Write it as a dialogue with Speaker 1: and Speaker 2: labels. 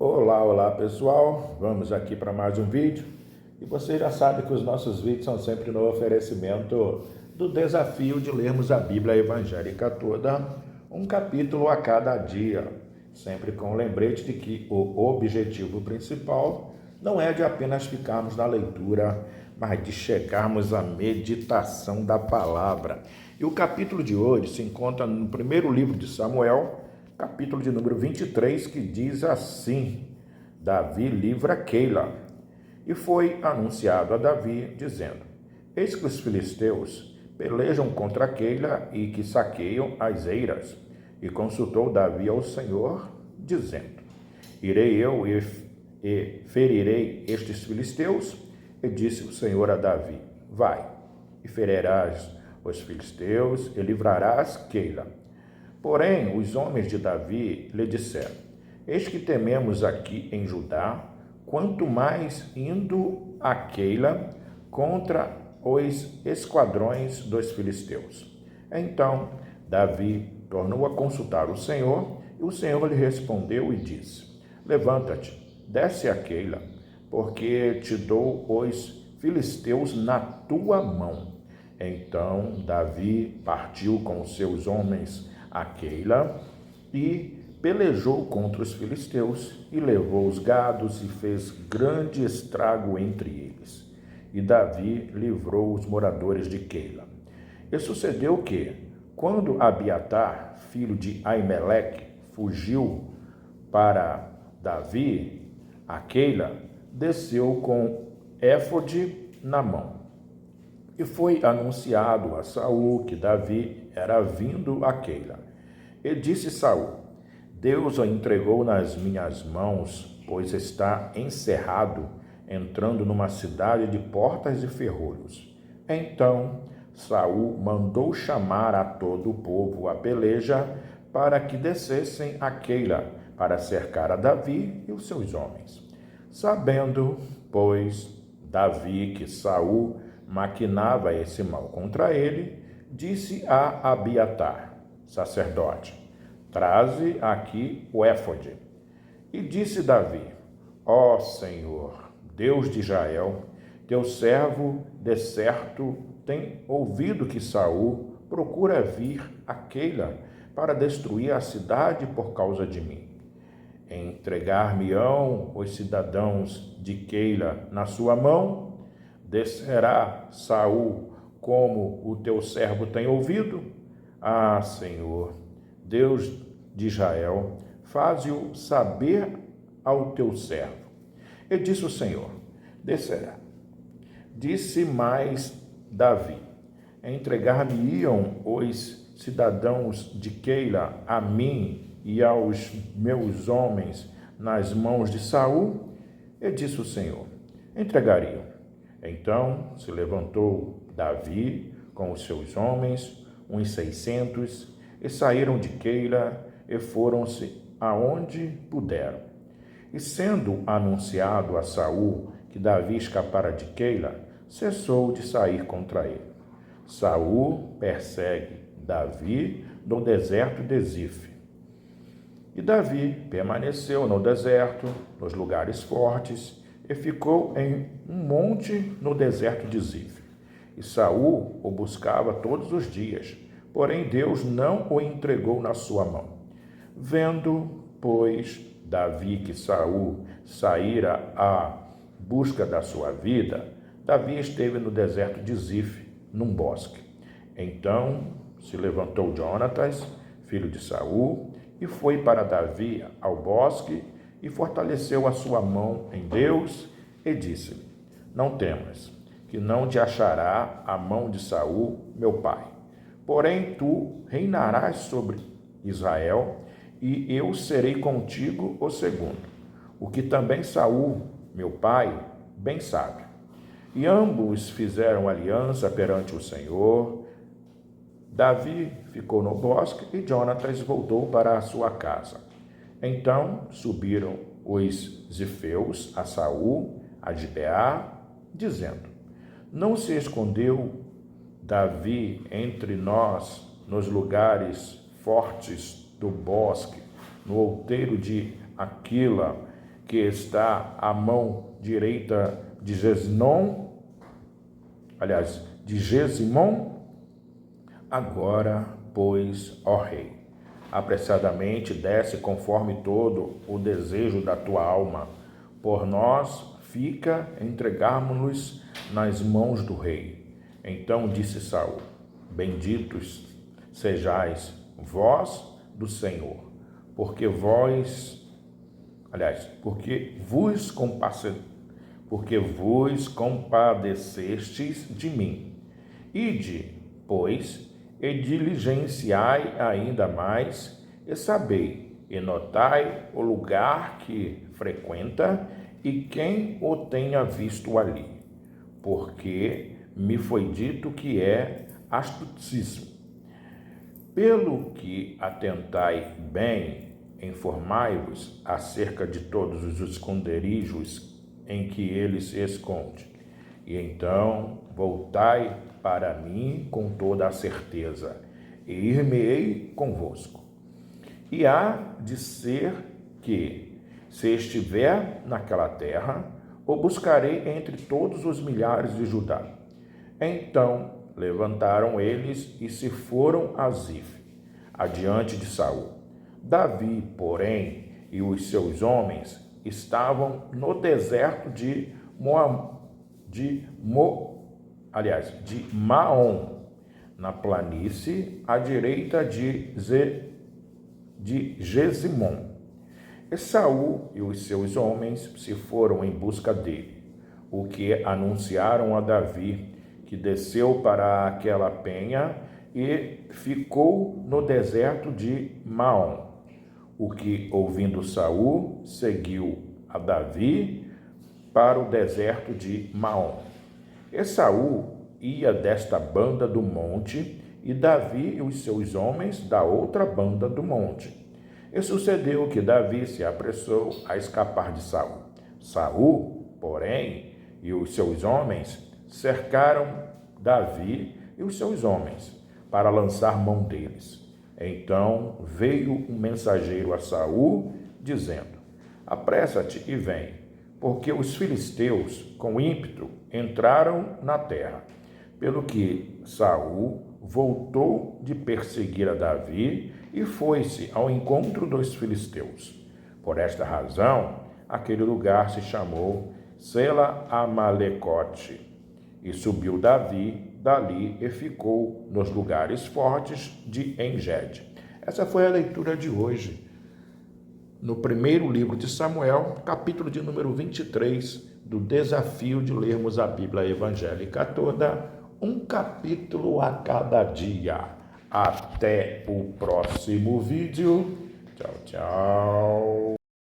Speaker 1: Olá pessoal, vamos aqui para mais um vídeo e você já sabe que os nossos vídeos são sempre no oferecimento do desafio de lermos a Bíblia evangélica toda, um capítulo a cada dia, sempre com o lembrete de que o objetivo principal não é de apenas ficarmos na leitura, mas de chegarmos à meditação da palavra. E o capítulo de hoje se encontra no primeiro livro de Samuel, capítulo de número 23, que diz assim: Davi livra Keila. E foi anunciado a Davi, dizendo: Eis que os filisteus pelejam contra Keila e que saqueiam as eiras. E consultou Davi ao Senhor, dizendo: Irei eu e ferirei estes filisteus? E disse o Senhor a Davi: Vai, e ferirás os filisteus e livrarás Keila. Porém, os homens de Davi lhe disseram: Eis que tememos aqui em Judá, quanto mais indo a Keila contra os esquadrões dos filisteus. Então, Davi tornou a consultar o Senhor, e o Senhor lhe respondeu e disse: Levanta-te, desce a Keila, porque te dou os filisteus na tua mão. Então, Davi partiu com os seus homens a Keila e pelejou contra os filisteus e levou os gados e fez grande estrago entre eles. E Davi livrou os moradores de Keila. E sucedeu que, quando Abiatar, filho de Aimeleque, fugiu para Davi a Keila, desceu com éfode na mão. E foi anunciado a Saul que Davi era vindo a Keila. E disse Saul: Deus o entregou nas minhas mãos, pois está encerrado, entrando numa cidade de portas e ferrolhos. Então Saul mandou chamar a todo o povo à peleja, para que descessem a Keila, para cercar a Davi e os seus homens. Sabendo, pois, Davi que Saul maquinava esse mal contra ele, disse a Abiatar, sacerdote: Traze aqui o éfode. E disse Davi: Ó Senhor, Deus de Israel, teu servo de certo tem ouvido que Saul procura vir a Keila para destruir a cidade por causa de mim. Entregar-me-ão os cidadãos de Keila na sua mão? Descerá Saul como o teu servo tem ouvido? Ah, Senhor, Deus de Israel, faze-o saber ao teu servo. E disse o Senhor: descerá. Disse mais Davi: entregar-me-iam os cidadãos de Keila a mim e aos meus homens nas mãos de Saul? E disse o Senhor: entregariam. Então se levantou Davi com os seus homens, uns 600, e saíram de Keila e foram-se aonde puderam. E sendo anunciado a Saul que Davi escapara de Keila, cessou de sair contra ele. Saul persegue Davi no deserto de Zif. E Davi permaneceu no deserto, nos lugares fortes, e ficou em um monte no deserto de Zif. E Saul o buscava todos os dias, porém Deus não o entregou na sua mão. Vendo, pois, Davi que Saul saíra à busca da sua vida, Davi esteve no deserto de Zif, num bosque. Então se levantou Jonatas, filho de Saul, e foi para Davi ao bosque, e fortaleceu a sua mão em Deus, e disse-lhe: não temas, que não te achará a mão de Saul, meu pai. Porém tu reinarás sobre Israel, e eu serei contigo o segundo, o que também Saul, meu pai, bem sabe. E ambos fizeram aliança perante o Senhor. Davi ficou no bosque e Jonatas voltou para a sua casa. Então subiram os zifeus a Saul, a Gibeá, dizendo: não se escondeu Davi entre nós nos lugares fortes do bosque, no outeiro de Aquila, que está à mão direita de Gesimon, de Gesimon, agora, pois, ó rei, apressadamente desce conforme todo o desejo da tua alma. Por nós fica entregarmos-nos nas mãos do rei. Então disse Saul: benditos sejais vós do Senhor, porque vos compadecestes de mim. Ide, pois, e diligenciai ainda mais, e sabei, e notai o lugar que frequenta, e quem o tenha visto ali, porque me foi dito que é astutíssimo. Pelo que atentai bem, informai-vos acerca de todos os esconderijos em que ele se esconde, e então voltai para mim com toda a certeza, e ir-me-ei convosco. E há de ser que, se estiver naquela terra, o buscarei entre todos os milhares de Judá. Então levantaram eles e se foram a Zif, adiante de Saul. Davi, porém, e os seus homens estavam no deserto de Maom, na planície à direita de Gesimon. E Saul e os seus homens se foram em busca dele, o que anunciaram a Davi, que desceu para aquela penha e ficou no deserto de Maom. O que, ouvindo Saul, seguiu a Davi para o deserto de Maom. E Saul ia desta banda do monte, e Davi e os seus homens da outra banda do monte. E sucedeu que Davi se apressou a escapar de Saul. Saul, porém, e os seus homens cercaram Davi e os seus homens para lançar mão deles. Então veio um mensageiro a Saul, dizendo: apressa-te e vem, porque os filisteus, com ímpeto, entraram na terra. Pelo que Saul voltou de perseguir a Davi e foi-se ao encontro dos filisteus. Por esta razão, aquele lugar se chamou Sela Amalecote. E subiu Davi dali e ficou nos lugares fortes de Engede. Essa foi a leitura de hoje, no primeiro livro de Samuel, capítulo de número 23, do desafio de lermos a Bíblia evangélica toda, um capítulo a cada dia. Até o próximo vídeo. Tchau, tchau.